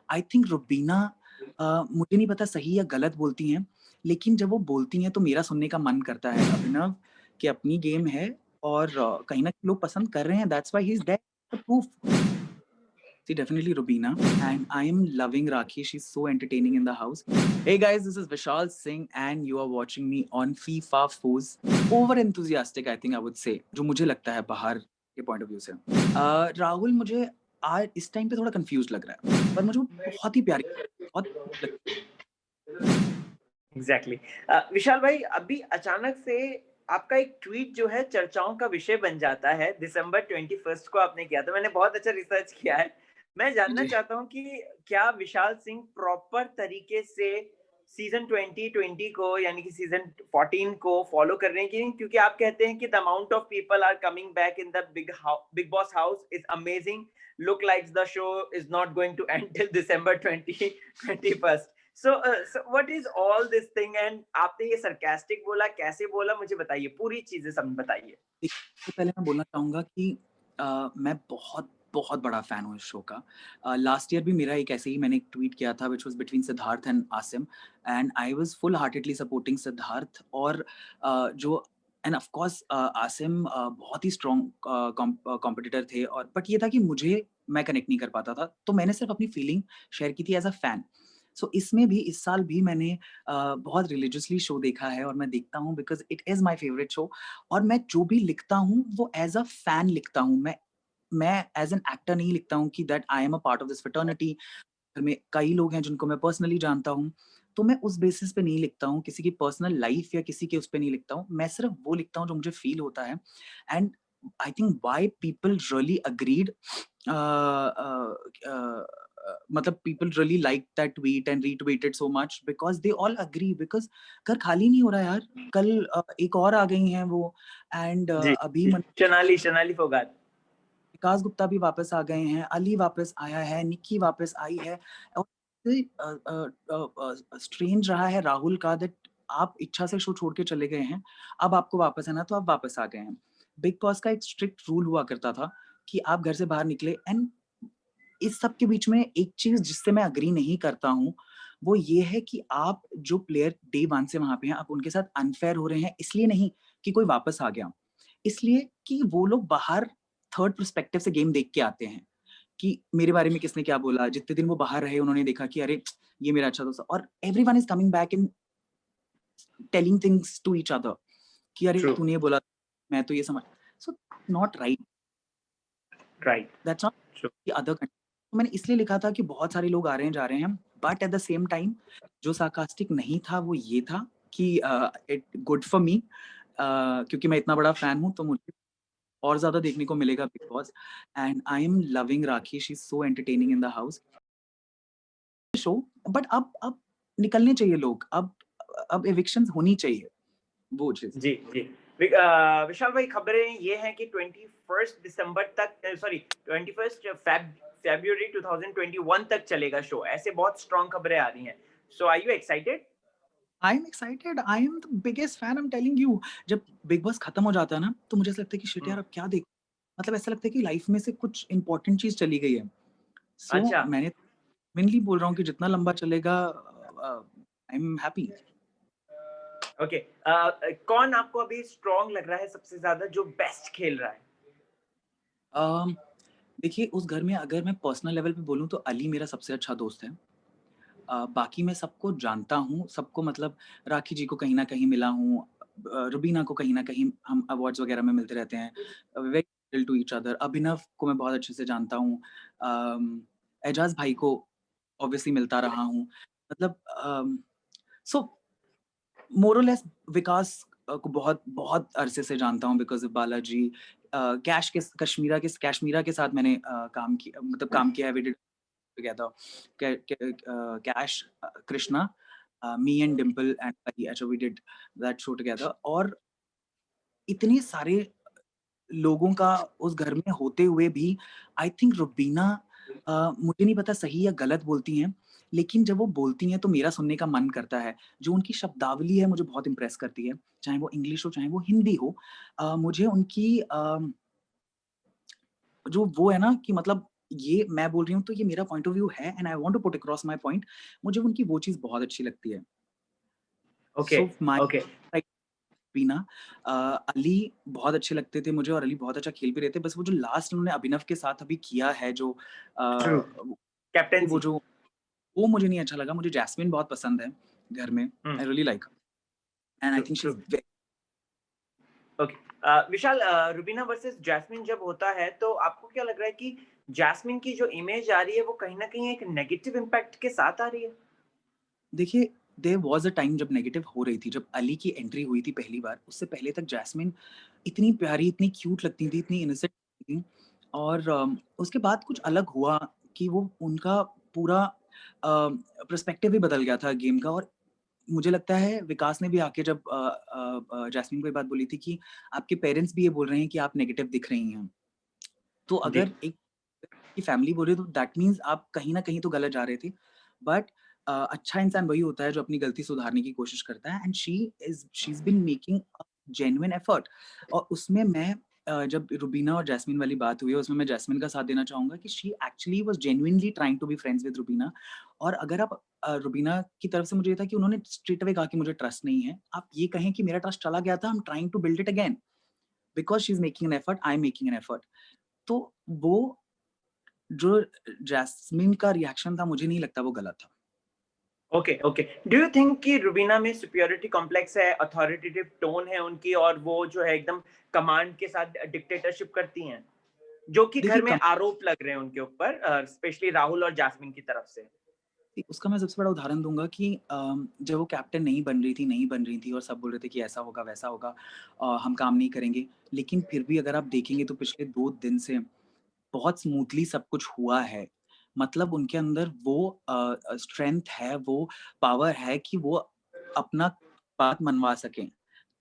I think Rubina मुझे नहीं पता सही या गलत बोलती हैं, लेकिन जब वो बोलती हैं तो मेरा सुनने का मन करता है अभिनव कि अपनी गेम है और कहीं न कहीं लोग पसंद कर रहे हैं, that's why he is there the proof. See, definitely Rubina, and I am loving Rakhi. She's so entertaining in the house. Hey guys, this is Vishal Singh, and you are watching me on FIFA Foos. Over enthusiastic, I think I would say, जो मुझे लगता है बाहर के point of view से। राहुल मुझे आज इस टाइम पे थोड़ा कंफ्यूज लग रहा है, पर मुझे वो बहुत ही प्यारी, बहुत लग- एग्जैक्टली विशाल भाई, अभी अचानक से आपका एक ट्वीट जो है चर्चाओं का विषय बन जाता है। दिसंबर 21 को आपने किया था। मैंने बहुत अच्छा रिसर्च किया है। मैं जानना जी चाहता हूं कि क्या विशाल सिंह प्रॉपर तरीके से सीजन 2020 को यानी कि सीजन 14 को फॉलो कर रहे हैं कि नहीं? क्योंकि आप कहते हैं कि the amount of people are coming back in the Bigg Boss house is amazing, look like the show is not going to end till December 2021। so what is all this thing? And आपने ये sarcastic बोला, कैसे बोला, मुझे बताइए, पूरी चीजें सब बताइए। सबसे पहले मैं बोलना चाहूँगा कि मैं बहुत बहुत बड़ा फ़ैन हूँ इस शो का। लास्ट ईयर भी मेरा एक ऐसे ही मैंने एक ट्वीट किया था which was between Siddharth and Asim, and I was full heartedly supporting Siddharth और जो एंड ऑफ कोर्स आसिम बहुत ही स्ट्रॉन्ग कॉम्पिटिटर थे, और बट ये था कि मुझे मैं कनेक्ट नहीं कर पाता था, तो मैंने सिर्फ़ अपनी फीलिंग शेयर की थी एज़ अ फ़ैन। सो इसमें भी इस साल भी मैंने बहुत रिलिजियसली शो देखा है और मैं देखता हूँ because it is my favourite show, और मैं जो भी लिखता हूँ वो एज़ अ फ़ैन लिखता हूँ। मैं एज़ एन एक्टर नहीं लिखता हूँ कि that I am a part of this fraternity. घर में कई लोग हैं जिनको मैं पर्सनली जानता हूँ, तो मैं उस बेसिस पे नहीं लिखता हूँ, किसी की पर्सनल लाइफ़ या किसी के उस पे नहीं लिखता हूँ। मैं सिर्फ़ वो लिखता हूँ जो मुझे फ़ील होता है, and I think why people really agreed मतलब people really like that tweet and retweeted so much because they all agree, because घर खाली नहीं हो रहा है यार। कल एक और आ गई हैं वो, एंड जी, अभी शनाली फोगाट। विकास गुप्ता भी वापस आ गए हैं, अली वापस आया है, निक्की वापस आई है, और स्ट्रेंज रहा है राहुल का दैट आप इच्छा से शो छोड़ के चले गए हैं, अब आपको वापस आना तो आप वापस आ गए हैं। बिग बॉस का एक स्ट्रिक्ट रूल हुआ करता था कि आप घर से बाहर निकले, एंड इस सब के बीच में एक चीज़ जिससे मैं एग्री नहीं करता हूँ, वो ये है कि आप जो प्लेयर डे 1 से वहाँ पे हैं, आप उनके साथ अनफेयर हो रहे हैं, इसलिए नहीं कि कोई वापस आ गया। इसलिए कि वो लोग बाहर थर्ड पर्सपेक्टिव से गेम देख के आते हैं, कि मेरे बारे में किसने क्या बोला, जितने दिन वो बाहर रहे उन्होंने देखा कि अरे! ये मेरा अच्छा दोस्त है, और everyone is coming back and telling things to each other कि अरे! ट्रू। तूने ये बोला, मैं तो ये समझ, so not right, right. That's not true. The other country. तो मैंने इसलिए लिखा था कि बहुत सारे लोग आ रहे हैं, जा रहे हैं, but at the same time जो सार्कास्टिक नहीं था वो ये था कि इट गुड फॉर मी, क्योंकि मैं इतना बड़ा फैन हूँ तो मुझे और ज़्यादा देखने को मिलेगा big boss, and I am loving rakhi, she is so entertaining in the house show. But अब निकलने चाहिए लोग, अब एविक्शंस होनी चाहिए, वो चीज़। जी, जी। विशाल भाई, खबरें ये हैं कि 21 दिसंबर तक, सॉरी 21 फ़रवरी 2021 तक चलेगा शो। ऐसे बहुत स्ट्रॉन्ग खबरें आ रही हैं। So are you excited? I am excited, I am the biggest fan, I am telling you. जब बिग बॉस खत्म हो जाता है ना, तो मुझे ऐसा लगता है कि शिट यार हुँ। अब क्या देख, मतलब ऐसा लगता है कि लाइफ में से कुछ इम्पोर्टेंट चीज़ चली गई है। सो अच्छा। मैंने मेनली बोल रहा हूँ कि जितना लंबा चलेगा आई एम हैप्पी। ओके। कौन आपको अभी स्ट्रॉन्ग लग रहा है सबसे ज़्यादा, जो बेस्ट खेल रहा है? अम, देखिए उस घर में अगर मैं पर्सनल लेवल पे बोलूँ तो अली मेरा सबसे अच्छा दोस्त है। बाकी मैं सबको जानता हूँ, सबको मतलब राखी जी को कहीं न कहीं मिला हूँ, रुबीना को कहीं न कहीं हम अवार्ड्स वगैरह में मिलते रहते हैं। Very loyal to each other. Abhinav को मैं बहुत अच्छे से जानता हूँ। एजाज़ भाई को ऑब्वियसली मिलता रहा हूँ। मतलब सो मोर और लेस विकास को बहुत बहुत अरसे से जानता हूँ बिकॉज़ ऑफ बालाजी। कश्मीरा के साथ मैंने काम किया, मतलब काम किया है, we did together. Kash, Krishna, me and Dimple and अच्छा we did that show together, और इतने सारे लोगों का उस घर में होते हुए भी आई थिंक रुबीना मुझे नहीं पता सही या गलत बोलती हैं, लेकिन जब वो बोलती हैं तो मेरा सुनने का मन करता है। जो उनकी शब्दावली है मुझे बहुत इम्प्रेस करती है, चाहे वो इंग्लिश हो, चाहे वो हिंदी हो। मुझे उनकी जो वो है ना कि मतलब ये मैं बोल रही हूँ तो ये मेरा पॉइंट ऑफ व्यू है and I want to put across my point. मुझे उनकी वो चीज़ बहुत अच्छी लगती है। Okay, so my okay, like Bina Ali बहुत अच्छे लगते थे मुझे और अली बहुत अच्छा खेल भी रहे थे। बस वो जो लास्ट उन्होंने अभिनव के साथ अभी किया है जो ट्रू, वो कैप्टेंसी। जो वो मुझे नहीं अच्छा लगा। मुझे जैस्मिन बहुत पसंद है घर में। Hmm, I really like and I true, think she true. Is very okay. Vishal, Rubina versus Jasmin जब होता है तो आपको क्या लग रहा है कि जैस्मिन की जो इमेज आ रही है वो कहीं न कहीं एक नेगेटिव इम्पैक्ट के साथ आ रही है? देखिए, देयर वाज़ अ टाइम जब नेगेटिव हो रही थी, जब अली की एंट्री हुई थी पहली बार, उससे पहले तक जैस्मिन इतनी प्यारी, इतनी क्यूट लगती थी, इतनी इनोसेंट थी और उसके बाद कुछ अलग हुआ कि वो उनका पूरा पर्सपेक्टिव ही बदल गया था गेम का और मुझे लगता है विकास ने भी आके जब जैस्मिन को ये बात बोली थी कि आपके पेरेंट्स भी ये बोल रहे हैं कि आप नेगेटिव दिख रही हैं। तो जी। अगर एक की फैमिली बोल रही है तो दैट मीन्स आप कहीं न कहीं तो गलत जा रहे थे। बट अच्छा इंसान वही होता है जो अपनी गलती सुधारने की कोशिश करता है and she is been making a genuine effort और उसमें मैं जब रुबीना और जैस्मिन वाली बात हुई है उसमें मैं जैस्मिन का साथ देना चाहूँगा कि she actually was genuinely trying to be friends with Rubina और अगर आप रुबीना की तरफ से मुझे ये था कि उन्होंने स्ट्रेट अवे कहा कि मुझे ट्रस्ट नहीं है। आप ये कहें कि मेरा ट्रस्ट चला गया था, I am trying to build it again because she is making an effort, I am making an effort. तो वो जो जैस्मिन का रिएक्शन था मुझे नहीं लगता वो गलत था। Okay, okay. Do you think कि रुबीना में सुपीरियॉरिटी कॉम्प्लेक्स है, अथॉरिटेटिव टोन है उनकी और वो जो है एकदम कमांड के साथ डिक्टेटरशिप करती हैं? जो कि देखिए घर में कम आरोप लग रहे हैं उनके ऊपर, स्पेशली राहुल और जैस्मिन की तरफ से। उसका मैं सबसे बड़ा उदाहरण दूँगा कि जब वो कैप्टन नहीं बन रही थी और सब बोल रहे थे कि ऐसा होगा, वैसा होगा हम काम नहीं करेंगे। लेकिन फिर भी अगर आप देखेंगे तो पिछले 2 दिन से बहुत स्मूथली सब कुछ हुआ है। मतलब उनके अंदर वो स्ट्रेंथ है, वो पावर है कि वो अपना बात मनवा सकें।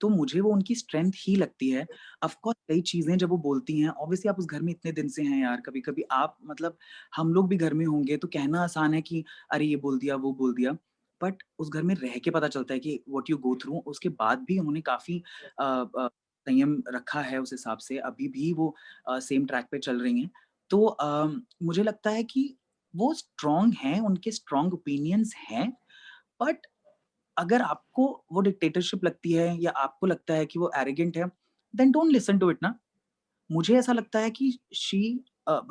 तो मुझे वो उनकी स्ट्रेंथ ही लगती है। ऑफ़ कोर्स कई चीज़ें जब वो बोलती हैं, ऑब्वियसली आप उस घर में इतने दिन से हैं यार, कभी-कभी आप मतलब हम लोग भी घर में होंगे तो कहना आसान है कि अरे ये बोल दिया, वो बोल दिया। बट उस घर में रह के पता चलता है कि व्हाट यू गो थ्रू उसके बाद भी उन्होंने काफ़ी संयम रखा है उस हिसाब से। अभी भी वो सेम ट्रैक पे चल रही हैं। तो मुझे लगता है कि वो स्ट्रॉन्ग हैं, उनके स्ट्रॉन्ग ओपिनियंस हैं, बट अगर आपको वो डिक्टेटरशिप लगती है या आपको लगता है कि वो एरोगेंट है, then don't listen to it ना। मुझे ऐसा लगता है कि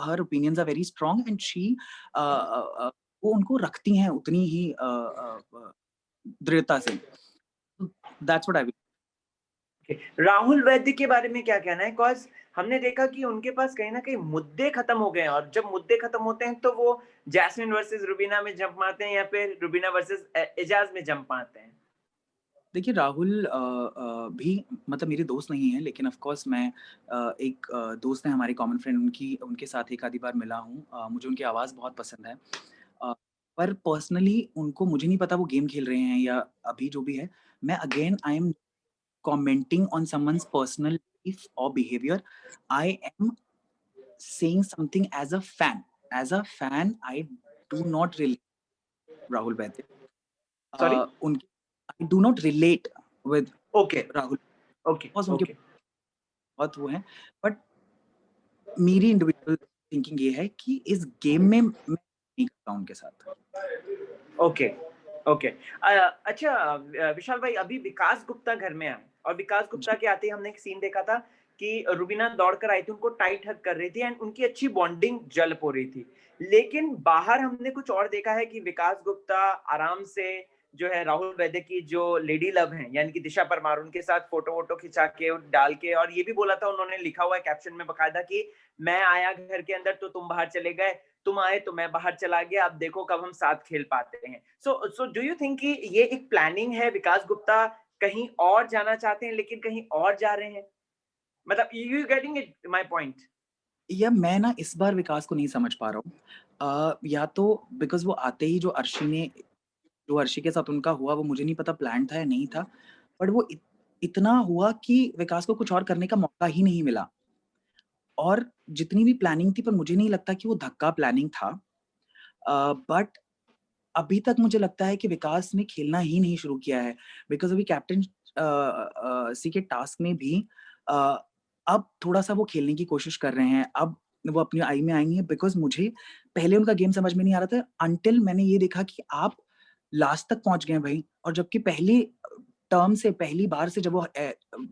हर opinions are very strong and वो उनको रखती हैं उतनी ही दृढ़ता से। That's what I okay, Rahul Vaidya के बारे में क्या कहना है? बिकॉज़ हमने देखा कि उनके पास कहीं न कहीं मुद्दे खत्म हो गए हैं और जब मुद्दे खत्म होते हैं तो वो जैस्मिन वर्सेस रुबीना में जंप मारते हैं या फिर रुबीना वर्सेस एजाज में जंप मारते हैं। देखिए राहुल भी मतलब मेरे दोस्त नहीं हैं लेकिन ऑफ कोर्स मैं एक दोस्त हैं हमारे कॉमन फ्रेंड उनकी उनके साथ एक आधी बार मिला हूँ। मुझे उनकी आवाज़ बहुत पसंद है। अ, पर पर्सनली उनको मुझे नहीं पता वो गेम खेल रहे हैं या अभी जो भी है। मैं again I am commenting on someone's personal life और behaviour. I am saying something as a fan. As a fan I do not relate Rahul Vaidya. Sorry? उनके I do not relate with okay, Rahul okay, because उनके okay. बहुत वो हैं, but मेरी individual thinking ये है कि इस गेम में मैं नहीं करता हूँ उनके साथ। Okay, okay. अच्छा, विशाल भाई, अभी विकास गुप्ता घर में आए और विकास गुप्ता जी, के आते ही हमने एक सीन देखा था कि रुबीना दौड़कर आई थी, उनको टाइट हग कर रही थी एंड उनकी अच्छी बॉन्डिंग जल हो रही थी। लेकिन बाहर हमने कुछ और देखा है कि विकास गुप्ता आराम से जो है राहुल वैद्य की जो लेडी लव हैं, यानी कि दिशा परमार, उनके साथ फ़ोटो-वोटो खिंचा के और डाल के, और ये भी बोला था, उन्होंने लिखा हुआ है कैप्शन में बाकायदा कि मैं आया घर के अंदर तो तुम बाहर चले गए, तुम आए तो मैं बाहर चला गया, अब देखो कब हम साथ खेल पाते हैं। सो डू यू थिंक कि ये एक प्लानिंग है, विकास गुप्ता कहीं और जाना चाहते हैं लेकिन कहीं और जा रहे हैं? मतलब you getting it my point? या मैं ना इस बार विकास को नहीं समझ पा रहा हूँ। या तो बिकॉज़ वो आते ही जो अर्शी के साथ उनका हुआ वो मुझे नहीं पता प्लान्ड था या नहीं था। बट वो इतना हुआ कि विकास को कुछ और करने का मौका ही नहीं मिला। और जितनी भी प्लानिंग थी पर मुझे नहीं लगता कि वो धक्का प्लानिंग था। बट अभी तक मुझे लगता है कि विकास ने खेलना ही नहीं शुरू किया है। बिकॉज़ अभी सी के टास्क में भी अ, अब थोड़ा-सा वो खेलने की कोशिश कर रहे हैं। अब वो अपनी आई में आएंगे, बिकॉज मुझे पहले उनका गेम समझ में नहीं आ रहा था अंटिल मैंने ये देखा कि आप लास्ट तक पहुंच गए भाई। और जबकि पहली टर्म से, पहली बार से जब वो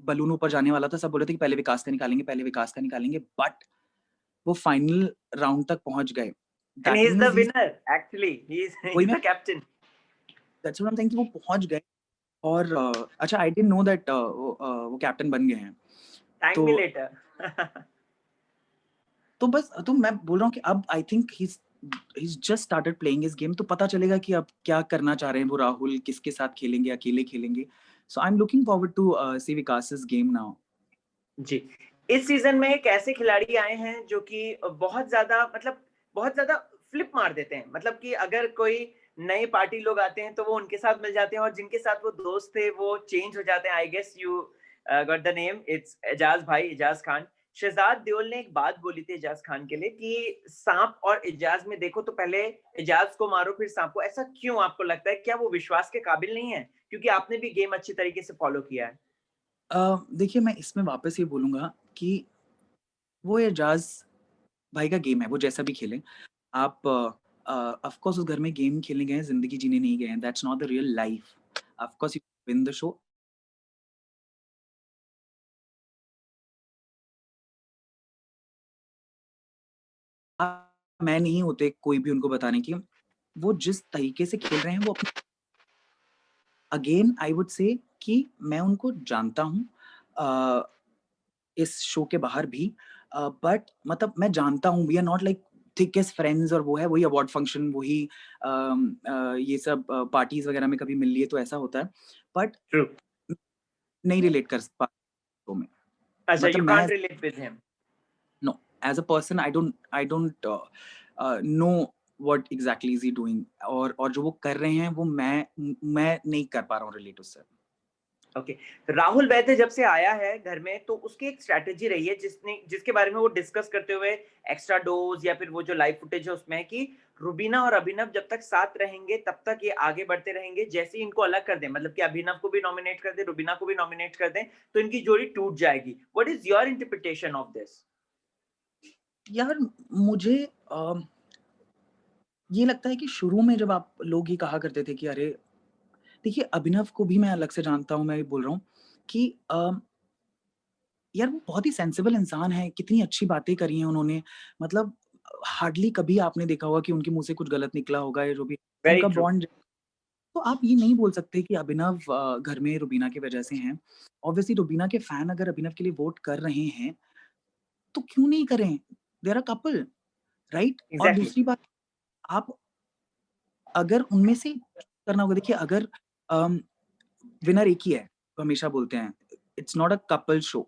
बलून ऊपर जाने वाला था, सब बोल रहे थे कि पहले विकास का निकालेंगे, पहले विकास का निकालेंगे, बट वो फाइनल राउंड तक पहुंच गए। And that he's the means winner actually. वही He's मैं the captain. That's what I am saying कि वो पहुंच गए। और अच्छा, आई डिडंट नो दैट वो कैप्टन बन गए हैं। Thank तो me later. बस तो मैं बोल रहा हूँ कि अब I think he's just started playing his game, तो पता चलेगा कि अब क्या करना चाह रहे हैं वो राहुल, किसके साथ खेलेंगे, अकेले खेलेंगे। So I am looking forward to see Vikas's game now. जी, इस सीजन में एक ऐसे खिलाड़ी आए हैं जो कि बहुत ज्यादा, मतलब बहुत ज्यादा फ्लिप मार देते हैं। मतलब कि अगर कोई नए पार्टी लोग आते हैं तो वो उनके साथ मिल जाते हैं, और जिनके साथ वो दोस्त थे वो चेंज हो जाते हैं। I guess you got the name, it's Eijaz bhai, Eijaz Khan. Shahzad Deol ने एक बात बोली थी एजाज खान के लिए कि सांप और एजाज में देखो तो पहले एजाज को मारो फिर सांप को। ऐसा क्यों आपको लगता है? क्या वो विश्वास के काबिल नहीं है? क्योंकि आपने भी गेम अच्छी तरीके से फॉलो किया है। देखिए, मैं इसमें वापस ये बोलूंगा कि वो एजाज भाई का गेम है, वो जैसा भी खेलें। आप ऑफ कोर्स उस घर में गेम खेलने गए हैं, जिंदगी जीने नहीं गए हैं। That's not the real life. Of course you win the show. मैं नहीं होते कोई भी उनको बताने की। वो जिस तरीके से खेल रहे हैं वो अपने, अगेन आई वुड से कि मैं उनको जानता हूँ इस शो के बाहर भी, बट मतलब मैं जानता हूँ we are not like thickest friends, और वो है वही अवार्ड फंक्शन, वही ये सब पार्टीज वगैरह में कभी मिल लिए तो ऐसा होता है, बट ट्रू। नहीं रिलेट कर पा शो में। अच्छा, मतलब यू मैं can't relate with him. No, as a person I don't know what exactly is he doing, और जो वो कर रहे हैं वो मैं नहीं कर पा रहा हूँ रिलेट उससे। ओके। राहुल वैद्य जब से आया है घर में तो उसकी एक स्ट्रैटेजी रही है जिसके बारे में वो डिस्कस करते हुए एक्स्ट्रा डोज या फिर वो जो लाइव फुटेज है उसमें है कि रुबीना और अभिनव जब तक साथ रहेंगे तब तक ये आगे बढ़ते रहेंगे। जैसे ही इनको अलग कर दें, मतलब कि अभिनव को भी नॉमिनेट कर दें, रुबीना को भी नॉमिनेट कर दें, तो इनकी जोड़ी टूट जाएगी। What is your interpretation of this? यार मुझे ये लगता है कि शुरू में जब आप लोग ये कहा करते थे कि अरे, देखिए अभिनव को भी मैं अलग से जानता हूँ, मैं ये बोल रहा हूँ कि यार वो बहुत ही सेंसिबल इंसान है, कितनी अच्छी बातें करी हैं उन्होंने। मतलब हार्डली कभी आपने देखा होगा कि उनके मुँह से कुछ गलत निकला होगा, या जो भी वेरी उनका ट्रू। बॉन्ड। तो आप ये नहीं बोल सकते कि अभिनव घर में रुबीना की वजह से हैं। ऑब्वियसली रुबीना के फैन अगर अभिनव के लिए वोट कर रहे हैं, तो क्यों नहीं करें? They are a couple, right? और एग्जैक्टली। दूसरी बात, आप अगर उनमें से करना होगा, देखिए अगर अम, विनर एक ही है, तो हमेशा बोलते हैं it's not a couple show,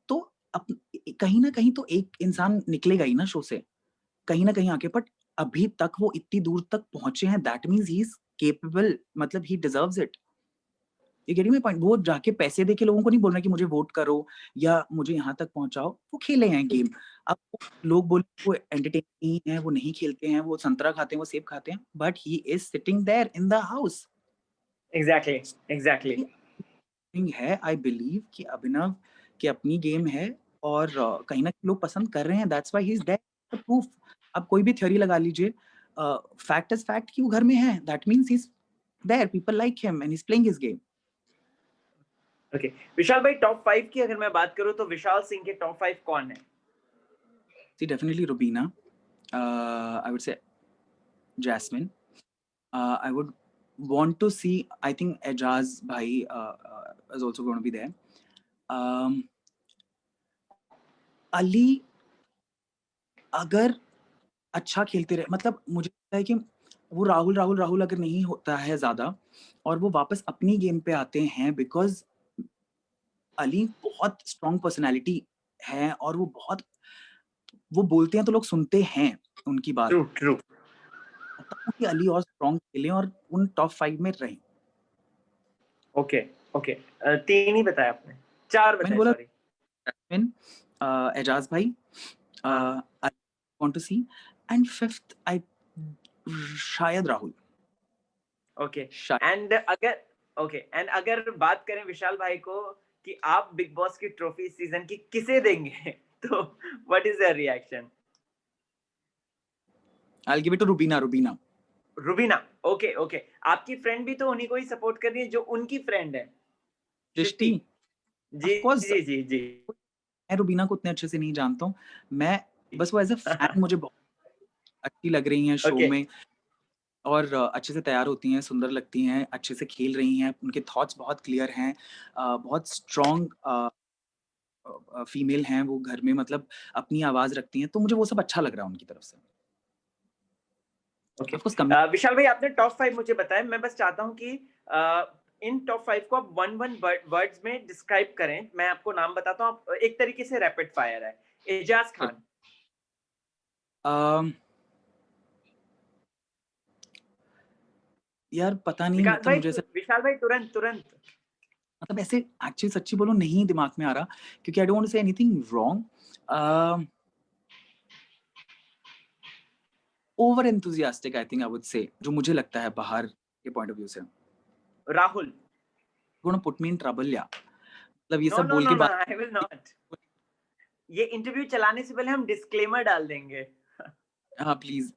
तो अप कहीं न कहीं तो एक इंसान निकलेगा ही ना शो से, कहीं न कहीं आके। बट अभी तक वो इतनी दूर तक पहुँचे हैं, that means he is capable, मतलब he deserves it. You getting my point? वो जाके पैसे देके लोगों को नहीं बोल रहा है कि मुझे वोट करो या मुझे यहाँ तक पहुँचाओ, वो खेले हैं गेम। अब लोग बोले वो एंटरटेन नहीं है, वो नहीं खेलते हैं, वो संतरा खाते हैं, वो सेब खाते हैं, but he is sitting there in the house. Exactly. Exactly. ये थिंग है, आई बिलीव कि अभिनव की अपनी गेम है, और कहीं न कहीं लोग पसंद कर रहे हैं, that's why he is there. The proof, आप कोई भी थ्योरी लगा लीजिए, फैक्ट इज़ फैक्ट कि वो घर में है, that means he is there, people like him and he is playing his game. Okay. Vishal भाई, टॉप 5 की अगर मैं बात करूं तो विशाल सिंह के टॉप 5 कौन है? See definitely Rubina, I would say Jasmine. I would want to see. I think Ejaz Bhai is also going to be there. Um, Ali अगर अच्छा खेलते रहे, मतलब मुझे लगता है कि वो राहुल राहुल राहुल अगर नहीं होता है ज़्यादा, और वो वापस अपनी गेम पे आते हैं, बिकॉज़ अली बहुत स्ट्रॉन्ग पर्सनैलिटी है, और वो बहुत, वो बोलते हैं तो लोग सुनते हैं उनकी बात। True, true. चाहता हूँ कि अली और स्ट्रॉन्ग खेलें और उन टॉप 5 में रहें। Okay, okay. 3 ही बताया आपने, 4 मैंने बताए, बोला सॉरी। जैस्मिन, एजाज भाई, हाँ। I want to see, and fifth I शायद राहुल, ओके। शायद। एंड अगर ओके, एंड अगर बात करें विशाल भाई को कि आप बिग बॉस की ट्रॉफी इस सीजन की किसे देंगे? तो what is your reaction? I'll give it to Rubina. Rubina, okay okay. आपकी फ्रेंड भी तो उन्हीं को ही सपोर्ट कर रही है जो उनकी फ्रेंड है, सृष्टि, सृष्टि। ऑफ जी, कोर्स जी, जी, जी। मैं रूबीना को उतने अच्छे से नहीं जानता हूँ। मैं बस वो एज़ अ फैन मुझे बहुत अच्छी लग रही हैं शो ओके, में और अच्छे से तैयार होती हैं, सुंदर लगती हैं, अच्छे से खेल रही हैं, उनके थॉट्स बहुत क्लियर हैं। बहुत स्ट्रॉन्ग फीमेल हैं वो घर में मतलब अपनी आवाज़ रखती हैं, तो मुझे वो सब अच्छा लग रहा है उनकी तरफ से। ओके। ऑफ कोर्स कमिंग विशाल भाई आपने टॉप 5 मुझे बताया, मैं बस चाहता हूँ कि इन टॉप 5 को आप 1-1 वर्ड्स में डिस्क्राइब करें। मैं आपको नाम बताता हूँ, आप एक तरीके से रैपिड फायर है। एजाज खान, अ, यार पता नहीं मतलब मुझे ऐसा विशाल भाई तुरंत, तुरंत। मतलब ऐसे एक्चुअली सच्ची बोलूँ नहीं दिमाग में आ रहा क्योंकि I don't want to say anything wrong. Over enthusiastic I think I would say जो मुझे लगता है बाहर के पॉइंट ऑफ व्यू से। Rahul, gonna put me in trouble या मतलब ये नो, सब नो, बोल नो, के नो, बाद आई विल नॉट। ये इंटरव्यू चलाने से पहले हम डिस्क्लेमर डाल देंगे। हाँ, प्लीज़।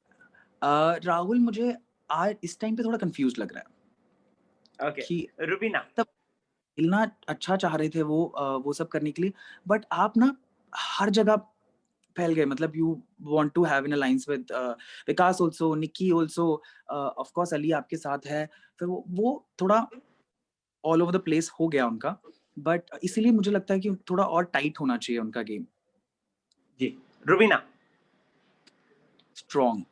राहुल मुझे आज इस टाइम पे थोड़ा कन्फ्यूज़्ड लग रहा है ओके, कि रुबीना, तब खेलना अच्छा चाह रहे थे वो सब करने के लिए, बट आप ना हर जगह फैल गए मतलब you want to have an alliance with Vikas also, Nikki also, of course Ali आपके साथ है। फिर वो थोड़ा ऑल ओवर द प्लेस हो गया उनका, बट इसीलिए मुझे लगता है कि थोड़ा और टाइट होना चाहिए उनका गेम, जी, Rubina, strong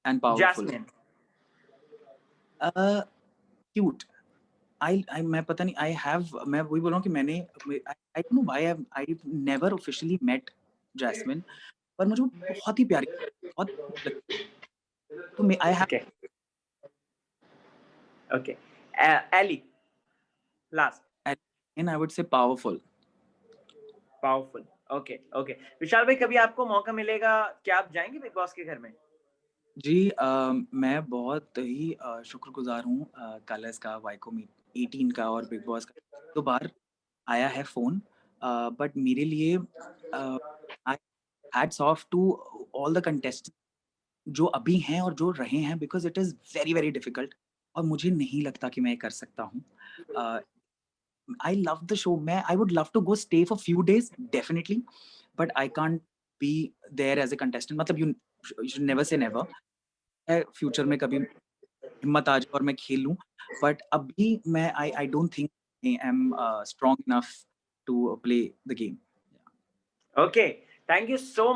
and powerful. Jasmin, uh, cute. I मैं पता नहीं आई हैव मैं वही बोल रहा हूँ कि मैंने I don't know why I never officially met Jasmin पर मुझे वो बहुत ही प्यारी बहुत cute लगती है। तो मैं I have okay, okay. Aly, last, and I would say powerful. Powerful. Okay, okay. Vishal भाई कभी आपको मौका मिलेगा, क्या आप जाएँगे बिग बॉस के घर में? जी मैं बहुत ही शुक्रगुज़ार हूँ कलर्स का, वाईकॉम 18 का और बिग बॉस का। 2 बार आया है फ़ोन बट मेरे लिए I hats off to all the contestants जो अभी हैं और जो रहे हैं because it is very, very difficult और मुझे नहीं लगता कि मैं ये कर सकता हूँ। Uh, I love the show मैं I would love to go stay for few days definitely but I can't be there as a contestant मतलब you should never say never. Future में कभी हिम्मत आ जाए और मैं खेल लूँ। बट अभी मैं I don't think I am strong enough to play the game. Okay, thank you so